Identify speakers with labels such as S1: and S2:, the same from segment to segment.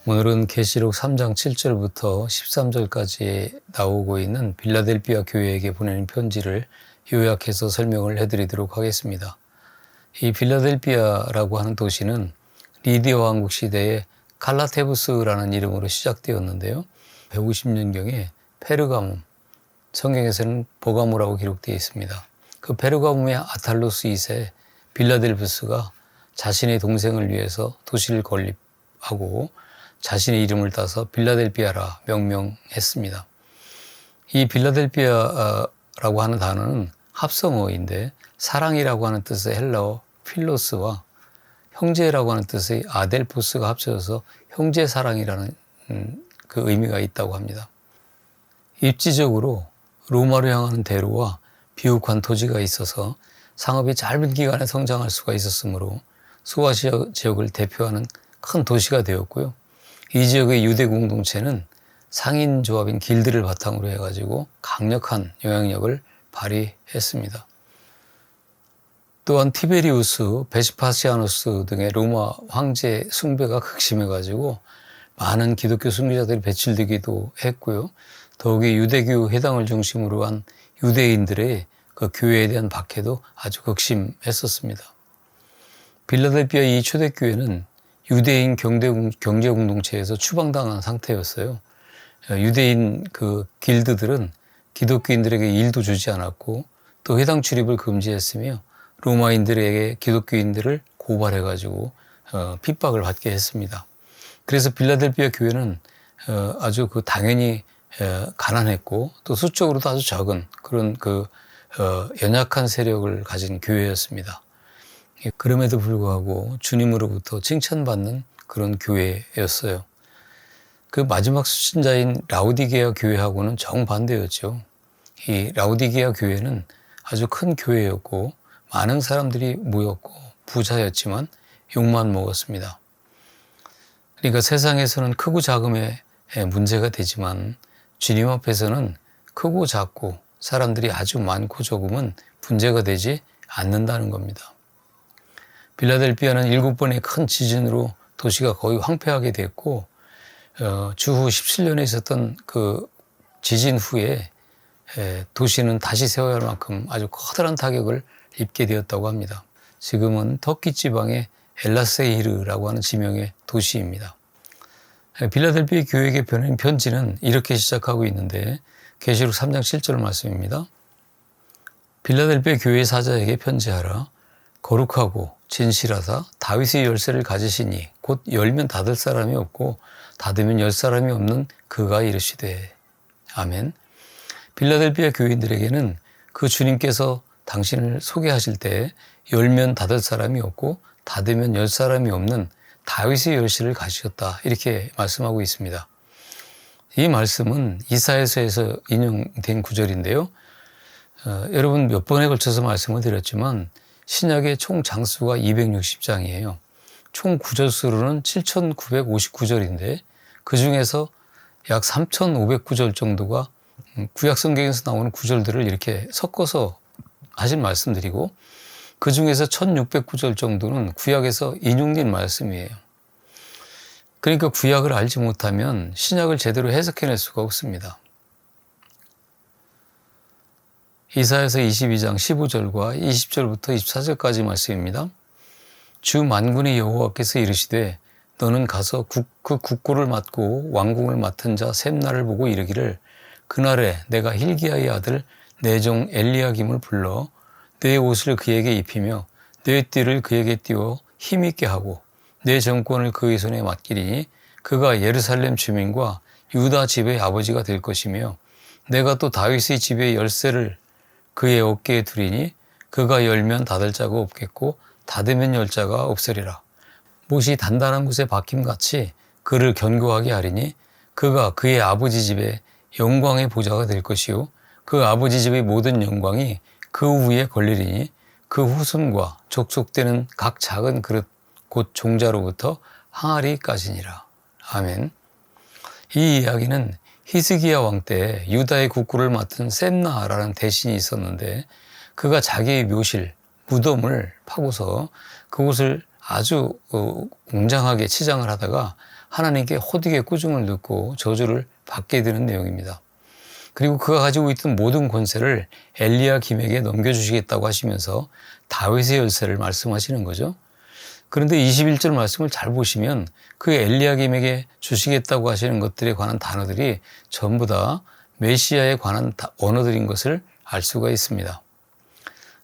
S1: 오늘은 계시록 3장 7절부터 13절까지 나오고 있는 빌라델비아 교회에게 보내는 편지를 요약해서 설명을 해드리도록 하겠습니다. 이 빌라델비아라고 하는 도시는 리디아 왕국 시대에 칼라테부스라는 이름으로 시작되었는데요. 150년경에 페르가문, 성경에서는 버가모라고 기록되어 있습니다. 그 페르가문의 아탈로스 2세 빌라델비우스가 자신의 동생을 위해서 도시를 건립하고 자신의 이름을 따서 빌라델비아라 명명했습니다. 이 빌라델비아라고 하는 단어는 합성어인데 사랑이라고 하는 뜻의 헬라어 필로스와 형제라고 하는 뜻의 아델포스가 합쳐져서 형제사랑이라는 그 의미가 있다고 합니다. 입지적으로 로마로 향하는 대로와 비옥한 토지가 있어서 상업이 짧은 기간에 성장할 수가 있었으므로 소아시아 지역을 대표하는 큰 도시가 되었고요. 이 지역의 유대 공동체는 상인 조합인 길드를 바탕으로 해가지고 강력한 영향력을 발휘했습니다. 또한 티베리우스, 베스파시아누스 등의 로마 황제 숭배가 극심해가지고 많은 기독교 순교자들이 배출되기도 했고요. 더욱이 유대교 회당을 중심으로 한 유대인들의 그 교회에 대한 박해도 아주 극심했었습니다. 빌라델비아 이 초대교회는 유대인 경제 공동체에서 추방당한 상태였어요. 유대인 그 길드들은 기독교인들에게 일도 주지 않았고 또 회당 출입을 금지했으며 로마인들에게 기독교인들을 고발해가지고 핍박을 받게 했습니다. 그래서 빌라델비아 교회는 아주 그 당연히 가난했고 또 수적으로도 아주 적은 그런 그 연약한 세력을 가진 교회였습니다. 그럼에도 불구하고 주님으로부터 칭찬받는 그런 교회였어요. 그 마지막 수신자인 라우디게아 교회하고는 정반대였죠. 이 라우디게아 교회는 아주 큰 교회였고 많은 사람들이 모였고 부자였지만 욕만 먹었습니다. 그러니까 세상에서는 크고 작음에 문제가 되지만 주님 앞에서는 크고 작고 사람들이 아주 많고 적음은 문제가 되지 않는다는 겁니다. 빌라델비아는 7번의 큰 지진으로 도시가 거의 황폐하게 됐고 주후 17년에 있었던 그 지진 후에 도시는 다시 세워야 할 만큼 아주 커다란 타격을 입게 되었다고 합니다. 지금은 터키 지방의 엘라세이르라고 하는 지명의 도시입니다. 빌라델비아 교회에게 보낸 편지는 이렇게 시작하고 있는데 계시록 3장 7절 말씀입니다. 빌라델비아 교회 사자에게 편지하라. 거룩하고 진실하다 다윗의 열쇠를 가지시니 곧 열면 닫을 사람이 없고 닫으면 열 사람이 없는 그가 이르시되 아멘. 빌라델비아 교인들에게는 그 주님께서 당신을 소개하실 때 열면 닫을 사람이 없고 닫으면 열 사람이 없는 다윗의 열쇠를 가지셨다 이렇게 말씀하고 있습니다. 이 말씀은 이사야서에서 인용된 구절인데요. 여러분 몇 번에 걸쳐서 말씀을 드렸지만 신약의 총 장수가 260장이에요. 총 구절 수로는 7,959절인데 그 중에서 약 3,500구절 정도가 구약 성경에서 나오는 구절들을 이렇게 섞어서 하신 말씀드리고 그 중에서 1,600구절 정도는 구약에서 인용된 말씀이에요. 그러니까 구약을 알지 못하면 신약을 제대로 해석해낼 수가 없습니다. 이사야서 22장 15절과 20절부터 24절까지 말씀입니다. 주 만군의 여호와께서 이르시되 너는 가서 그 국고를 맡고 왕궁을 맡은 자 셈나를 보고 이르기를 그날에 내가 hil기야의 아들 내 종 엘리야김을 불러 내 옷을 그에게 입히며 내 띠를 그에게 띄워 힘있게 하고 내 정권을 그의 손에 맡기리니 그가 예루살렘 주민과 유다 집의 아버지가 될 것이며 내가 또 다윗의 집의 열쇠를 그의 어깨에 두리니 그가 열면 닫을 자가 없겠고 닫으면 열 자가 없으리라. 못이 단단한 곳에 박힘같이 그를 견고하게 하리니 그가 그의 아버지 집의 영광의 보좌가 될 것이요 그 아버지 집의 모든 영광이 그 위에 걸리리니 그 후손과 족속되는 각 작은 그릇 곧 종자로부터 항아리까지니라. 아멘. 이 이야기는 히스기야 왕 때 유다의 국구를 맡은 셈나라는 대신이 있었는데 그가 자기의 묘실, 무덤을 파고서 그곳을 아주 웅장하게 치장을 하다가 하나님께 호되게 꾸중을 듣고 저주를 받게 되는 내용입니다. 그리고 그가 가지고 있던 모든 권세를 엘리야김에게 넘겨주시겠다고 하시면서 다윗의 열쇠를 말씀하시는 거죠. 그런데 21절 말씀을 잘 보시면 그 엘리야김에게 주시겠다고 하시는 것들에 관한 단어들이 전부 다 메시아에 관한 언어들인 것을 알 수가 있습니다.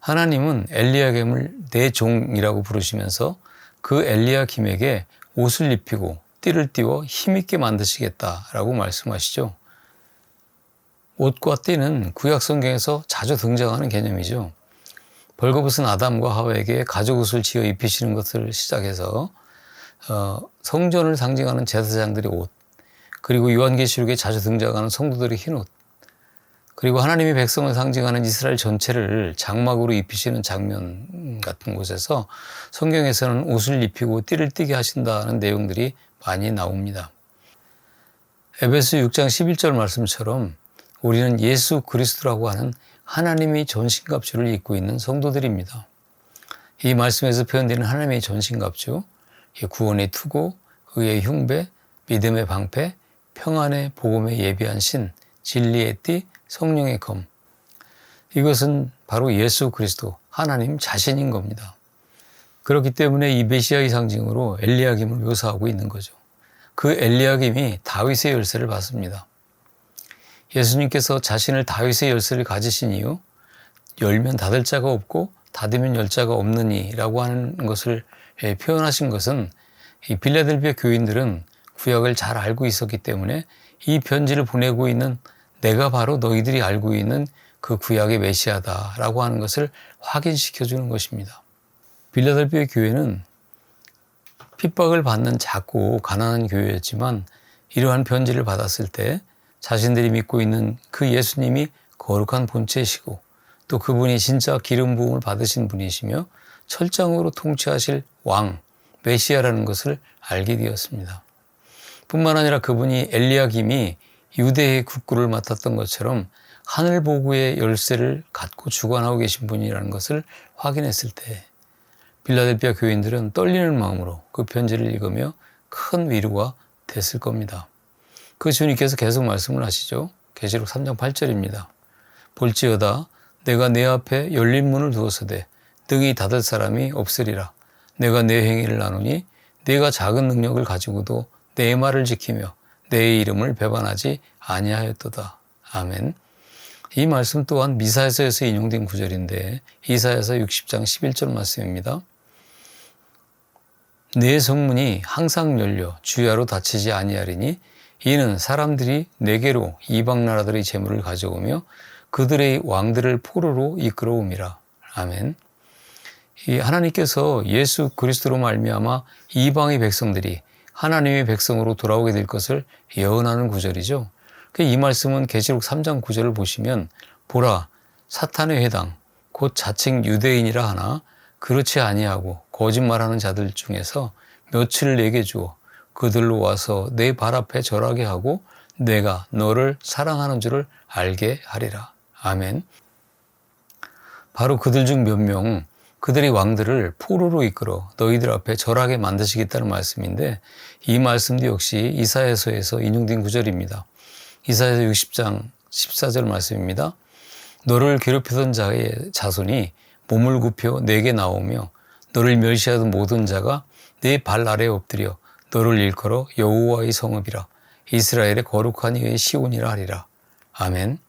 S1: 하나님은 엘리야김을 내 종이라고 부르시면서 그 엘리야김에게 옷을 입히고 띠를 띠워 힘있게 만드시겠다라고 말씀하시죠. 옷과 띠는 구약 성경에서 자주 등장하는 개념이죠. 벌거벗은 아담과 하와에게 가죽옷을 지어 입히시는 것을 시작해서 성전을 상징하는 제사장들의 옷, 그리고 요한계시록에 자주 등장하는 성도들의 흰옷, 그리고 하나님의 백성을 상징하는 이스라엘 전체를 장막으로 입히시는 장면 같은 곳에서 성경에서는 옷을 입히고 띠를 띠게 하신다는 내용들이 많이 나옵니다. 에베소 6장 11절 말씀처럼 우리는 예수 그리스도라고 하는 하나님의 전신갑주를 입고 있는 성도들입니다. 이 말씀에서 표현되는 하나님의 전신갑주, 구원의 투구, 의의 흉배, 믿음의 방패, 평안의 복음에 예비한 신, 진리의 띠, 성령의 검. 이것은 바로 예수 그리스도, 하나님 자신인 겁니다. 그렇기 때문에 이 메시아의 상징으로 엘리야김을 묘사하고 있는 거죠. 그 엘리야김이 다윗의 열쇠를 받습니다. 예수님께서 자신을 다윗의 열쇠를 가지신 이유, 열면 닫을 자가 없고 닫으면 열 자가 없느니라고 하는 것을 표현하신 것은 이 빌라델비아 교인들은 구약을 잘 알고 있었기 때문에 이 편지를 보내고 있는 내가 바로 너희들이 알고 있는 그 구약의 메시아다라고 하는 것을 확인시켜 주는 것입니다. 빌라델비아 교회는 핍박을 받는 작고 가난한 교회였지만 이러한 편지를 받았을 때 자신들이 믿고 있는 그 예수님이 거룩한 본체이시고 또 그분이 진짜 기름 부음을 받으신 분이시며 철장으로 통치하실 왕, 메시아라는 것을 알게 되었습니다. 뿐만 아니라 그분이 엘리야김이 유대의 국구를 맡았던 것처럼 하늘 보고의 열쇠를 갖고 주관하고 계신 분이라는 것을 확인했을 때 빌라델비아 교인들은 떨리는 마음으로 그 편지를 읽으며 큰 위로가 됐을 겁니다. 그 주님께서 계속 말씀을 하시죠. 계시록 3장 8절입니다. 볼지어다 내가 내 앞에 열린 문을 두었으되 능히 닫을 사람이 없으리라. 내가 내 행위를 나누니 내가 작은 능력을 가지고도 내 말을 지키며 내 이름을 배반하지 아니하였도다. 아멘. 이 말씀 또한 미사에서에서 인용된 구절인데 이사야서 60장 11절 말씀입니다. 내 성문이 항상 열려 주야로 닫히지 아니하리니 이는 사람들이 내게로 이방 나라들의 재물을 가져오며 그들의 왕들을 포로로 이끌어옴이라. 아멘. 이 하나님께서 예수 그리스도로 말미암아 이방의 백성들이 하나님의 백성으로 돌아오게 될 것을 예언하는 구절이죠. 이 말씀은 계시록 3장 9절을 보시면 보라 사탄의 회당 곧 자칭 유대인이라 하나 그렇지 아니하고 거짓말하는 자들 중에서 며칠을 내게 주어 그들로 와서 내 발 앞에 절하게 하고 내가 너를 사랑하는 줄을 알게 하리라. 아멘. 바로 그들 중 몇 명 그들의 왕들을 포로로 이끌어 너희들 앞에 절하게 만드시겠다는 말씀인데 이 말씀도 역시 이사야서에서 인용된 구절입니다. 이사야서 60장 14절 말씀입니다. 너를 괴롭히던 자의 자손이 몸을 굽혀 내게 나오며 너를 멸시하던 모든 자가 내 발 아래에 엎드려 너를 일컬어 여호와의 성읍이라 이스라엘의 거룩한 이의 시온이라 하리라. 아멘.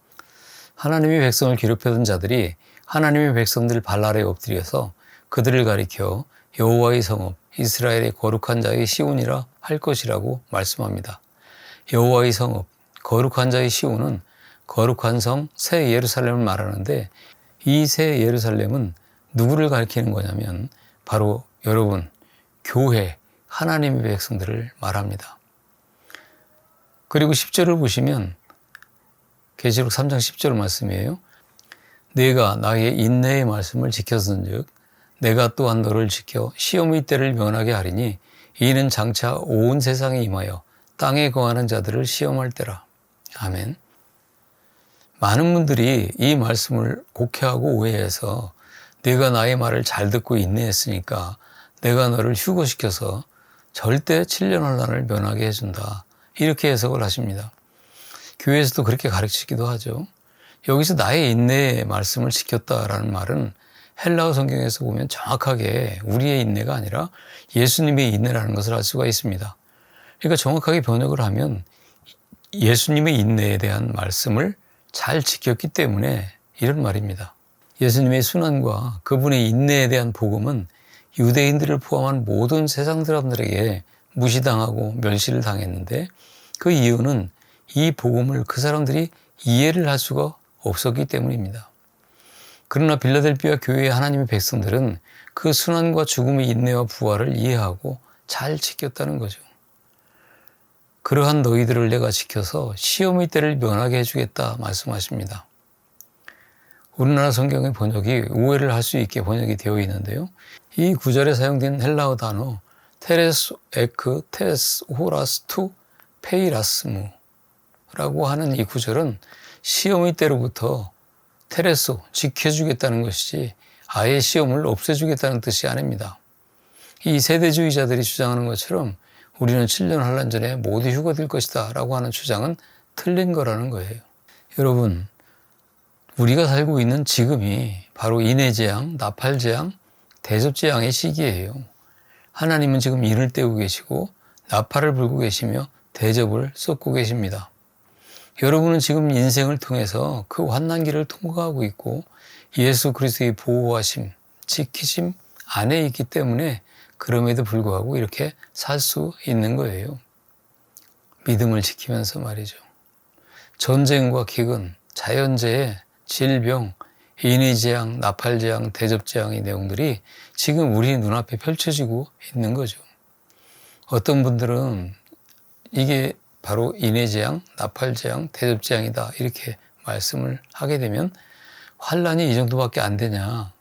S1: 하나님의 백성을 괴롭히던 자들이 하나님의 백성들 발 아래에 엎드려서 그들을 가리켜 여호와의 성읍 이스라엘의 거룩한 자의 시온이라 할 것이라고 말씀합니다. 여호와의 성읍 거룩한 자의 시온은 거룩한 성 새 예루살렘을 말하는데 이 새 예루살렘은 누구를 가리키는 거냐면 바로 여러분 교회 하나님의 백성들을 말합니다. 그리고 10절을 보시면 계시록 3장 10절 말씀이에요. 내가 나의 인내의 말씀을 지켰은즉 내가 또한 너를 지켜 시험의 때를 면하게 하리니 이는 장차 온 세상에 임하여 땅에 거하는 자들을 시험할 때라. 아멘. 많은 분들이 이 말씀을 곡해하고 오해해서 내가 나의 말을 잘 듣고 인내했으니까 내가 너를 휴거시켜서 절대 7년 환란을 면하게 해준다. 이렇게 해석을 하십니다. 교회에서도 그렇게 가르치기도 하죠. 여기서 나의 인내의 말씀을 지켰다라는 말은 헬라어 성경에서 보면 정확하게 우리의 인내가 아니라 예수님의 인내라는 것을 알 수가 있습니다. 그러니까 정확하게 번역을 하면 예수님의 인내에 대한 말씀을 잘 지켰기 때문에 이런 말입니다. 예수님의 순환과 그분의 인내에 대한 복음은 유대인들을 포함한 모든 세상 사람들에게 무시당하고 멸시를 당했는데 그 이유는 이 복음을 그 사람들이 이해를 할 수가 없었기 때문입니다. 그러나 빌라델비아 교회의 하나님의 백성들은 그 순환과 죽음의 인내와 부활을 이해하고 잘 지켰다는 거죠. 그러한 너희들을 내가 지켜서 시험의 때를 면하게 해주겠다 말씀하십니다. 우리나라 성경의 번역이 오해를 할 수 있게 번역이 되어 있는데요. 이 구절에 사용된 헬라어 단어 테레스 에크 테스 호라스투 페이라스무 라고 하는 이 구절은 시험의 때로부터 테레소, 지켜주겠다는 것이지 아예 시험을 없애주겠다는 뜻이 아닙니다. 이 세대주의자들이 주장하는 것처럼 우리는 7년 환란 전에 모두 휴거될 것이다 라고 하는 주장은 틀린 거라는 거예요. 여러분, 우리가 살고 있는 지금이 바로 인해재앙, 나팔재앙, 대접재앙의 시기예요. 하나님은 지금 인을 떼고 계시고 나팔을 불고 계시며 대접을 쏟고 계십니다. 여러분은 지금 인생을 통해서 그 환난기를 통과하고 있고 예수 그리스도의 보호하심, 지키심 안에 있기 때문에 그럼에도 불구하고 이렇게 살 수 있는 거예요. 믿음을 지키면서 말이죠. 전쟁과 기근, 자연재해, 질병, 인의재앙, 나팔재앙, 대접재앙의 내용들이 지금 우리 눈앞에 펼쳐지고 있는 거죠. 어떤 분들은 이게 바로 인해재앙, 나팔재앙, 대접재앙이다 이렇게 말씀을 하게 되면 환란이 이 정도밖에 안 되냐,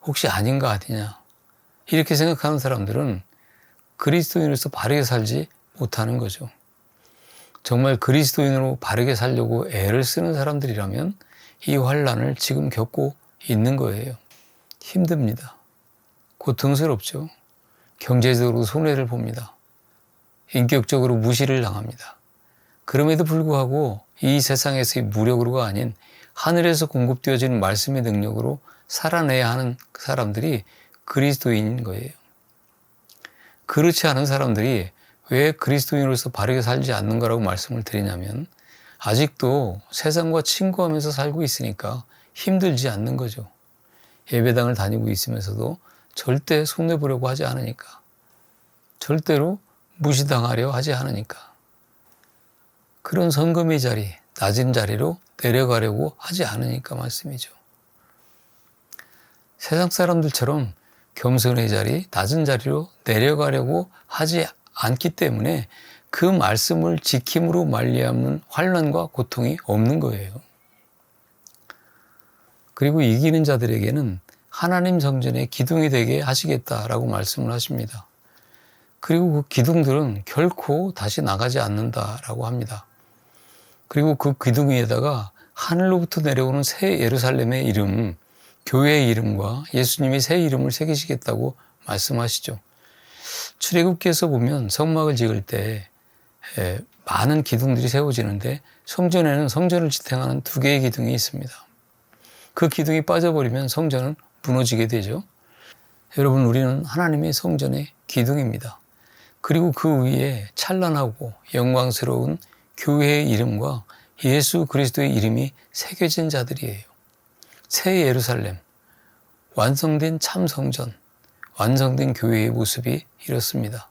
S1: 혹시 아닌 거 아니냐 이렇게 생각하는 사람들은 그리스도인으로서 바르게 살지 못하는 거죠. 정말 그리스도인으로 바르게 살려고 애를 쓰는 사람들이라면 이 환란을 지금 겪고 있는 거예요. 힘듭니다. 고통스럽죠. 경제적으로 손해를 봅니다. 인격적으로 무시를 당합니다. 그럼에도 불구하고 이 세상에서의 무력으로가 아닌 하늘에서 공급되어지는 말씀의 능력으로 살아내야 하는 사람들이 그리스도인인 거예요. 그렇지 않은 사람들이 왜 그리스도인으로서 바르게 살지 않는가라고 말씀을 드리냐면 아직도 세상과 친구하면서 살고 있으니까 힘들지 않는 거죠. 예배당을 다니고 있으면서도 절대 손해보려고 하지 않으니까, 절대로 무시당하려 하지 않으니까, 그런 성금의 자리, 낮은 자리로 내려가려고 하지 않으니까 말씀이죠. 세상 사람들처럼 겸손의 자리, 낮은 자리로 내려가려고 하지 않기 때문에 그 말씀을 지킴으로 말미암는 환난과 고통이 없는 거예요. 그리고 이기는 자들에게는 하나님 성전의 기둥이 되게 하시겠다라고 말씀을 하십니다. 그리고 그 기둥들은 결코 다시 나가지 않는다라고 합니다. 그리고 그 기둥 위에다가 하늘로부터 내려오는 새 예루살렘의 이름, 교회의 이름과 예수님의 새 이름을 새기시겠다고 말씀하시죠. 출애굽기에서 보면 성막을 지을 때 많은 기둥들이 세워지는데 성전에는 성전을 지탱하는 2개의 기둥이 있습니다. 그 기둥이 빠져버리면 성전은 무너지게 되죠. 여러분, 우리는 하나님의 성전의 기둥입니다. 그리고 그 위에 찬란하고 영광스러운 교회의 이름과 예수 그리스도의 이름이 새겨진 자들이에요. 새 예루살렘, 완성된 참 성전, 완성된 교회의 모습이 이렇습니다.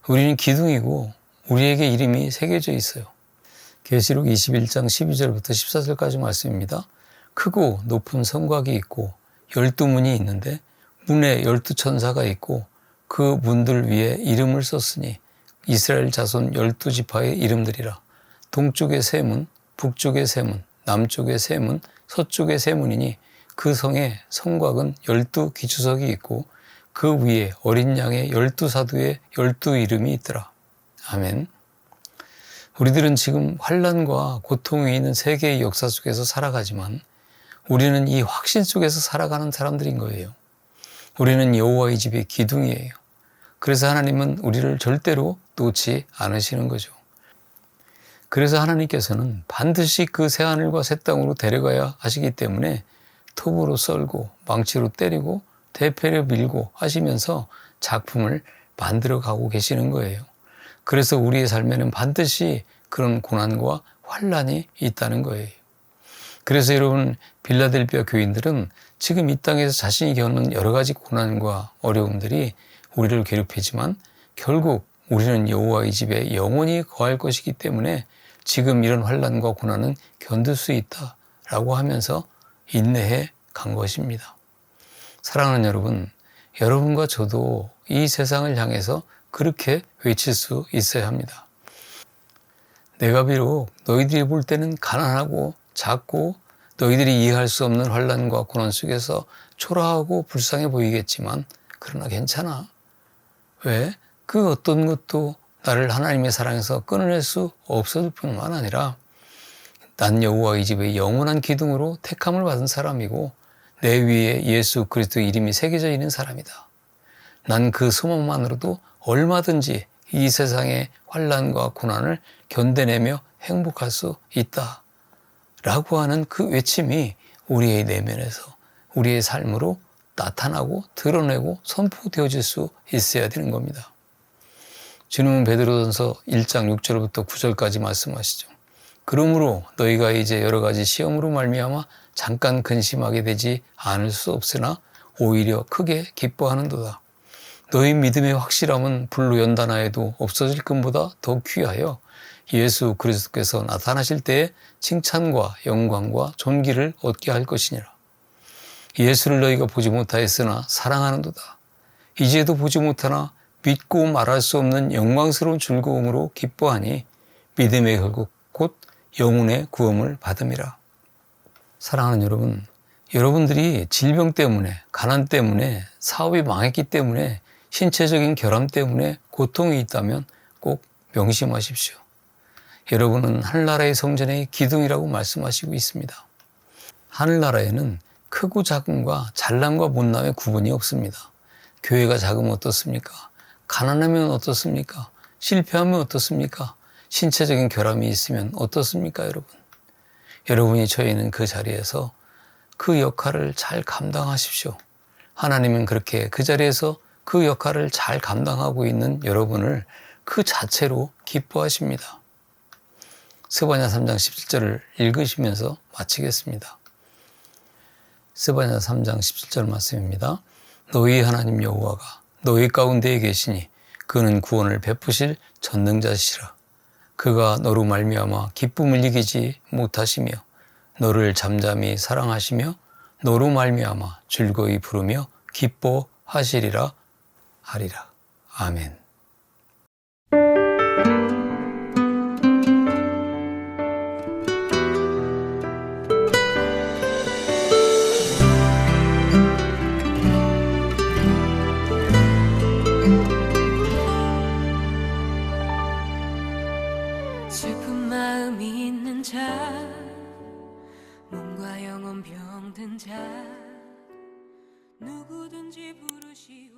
S1: 우리는 기둥이고 우리에게 이름이 새겨져 있어요. 계시록 21장 12절부터 14절까지 말씀입니다. 크고 높은 성곽이 있고 12문이 있는데 문에 12천사가 있고 그 문들 위에 이름을 썼으니 이스라엘 자손 12지파의 이름들이라. 동쪽의 세 문, 북쪽의 세 문, 남쪽의 세 문, 서쪽의 세 문이니 그 성에 성곽은 12기초석이 있고 그 위에 어린 양의 12사도의 12 이름이 있더라. 아멘. 우리들은 지금 환난과 고통이 있는 세계의 역사 속에서 살아가지만 우리는 이 확신 속에서 살아가는 사람들인 거예요. 우리는 여호와의 집의 기둥이에요. 그래서 하나님은 우리를 절대로 놓지 않으시는 거죠. 그래서 하나님께서는 반드시 그 새하늘과 새 땅으로 데려가야 하시기 때문에 톱으로 썰고 망치로 때리고 대패로 밀고 하시면서 작품을 만들어 가고 계시는 거예요. 그래서 우리의 삶에는 반드시 그런 고난과 환란이 있다는 거예요. 그래서 여러분, 빌라델비아 교인들은 지금 이 땅에서 자신이 겪는 여러 가지 고난과 어려움들이 우리를 괴롭히지만 결국 우리는 여호와의 집에 영원히 거할 것이기 때문에 지금 이런 환란과 고난은 견딜 수 있다라고 하면서 인내해 간 것입니다. 사랑하는 여러분, 여러분과 저도 이 세상을 향해서 그렇게 외칠 수 있어야 합니다. 내가 비록 너희들이 볼 때는 가난하고 작고 너희들이 이해할 수 없는 환란과 고난 속에서 초라하고 불쌍해 보이겠지만 그러나 괜찮아. 왜? 그 어떤 것도 나를 하나님의 사랑에서 끊어낼 수 없을 뿐만 아니라 난 여호와의 집의 영원한 기둥으로 택함을 받은 사람이고 내 위에 예수 그리스도 이름이 새겨져 있는 사람이다. 난 그 소망만으로도 얼마든지 이 세상의 환란과 고난을 견뎌내며 행복할 수 있다. 라고 하는 그 외침이 우리의 내면에서 우리의 삶으로 나타나고 드러내고 선포되어질 수 있어야 되는 겁니다. 주님은 베드로전서 1장 6절부터 9절까지 말씀하시죠. 그러므로 너희가 이제 여러 가지 시험으로 말미암아 잠깐 근심하게 되지 않을 수 없으나 오히려 크게 기뻐하는도다. 너희 믿음의 확실함은 불로 연단하여도 없어질 것보다 더 귀하여 예수 그리스도께서 나타나실 때에 칭찬과 영광과 존귀를 얻게 할 것이니라. 예수를 너희가 보지 못하였으나 사랑하는도다. 이제도 보지 못하나 믿고 말할 수 없는 영광스러운 즐거움으로 기뻐하니 믿음의 결국 곧 영혼의 구원을 받음이라. 사랑하는 여러분, 여러분들이 질병 때문에, 가난 때문에, 사업이 망했기 때문에, 신체적인 결함 때문에 고통이 있다면 꼭 명심하십시오. 여러분은 하늘나라의 성전의 기둥이라고 말씀하시고 있습니다. 하늘나라에는 크고 작음과 잘남과 못남의 구분이 없습니다. 교회가 작으면 어떻습니까? 가난하면 어떻습니까? 실패하면 어떻습니까? 신체적인 결함이 있으면 어떻습니까, 여러분? 여러분이 처해 있는 그 자리에서 그 역할을 잘 감당하십시오. 하나님은 그렇게 그 자리에서 그 역할을 잘 감당하고 있는 여러분을 그 자체로 기뻐하십니다. 스바냐 3장 17절을 읽으시면서 마치겠습니다. 스바냐 3장 17절 말씀입니다. 너희 하나님 여호와가 너희 가운데에 계시니 그는 구원을 베푸실 전능자시라. 그가 너로 말미암아 기쁨을 이기지 못하시며 너를 잠잠히 사랑하시며 너로 말미암아 즐거이 부르며 기뻐하시리라 하리라. 아멘.
S2: 슬픈 마음이 있는 자, 몸과 영혼 병든 자, 누구든지 부르시오.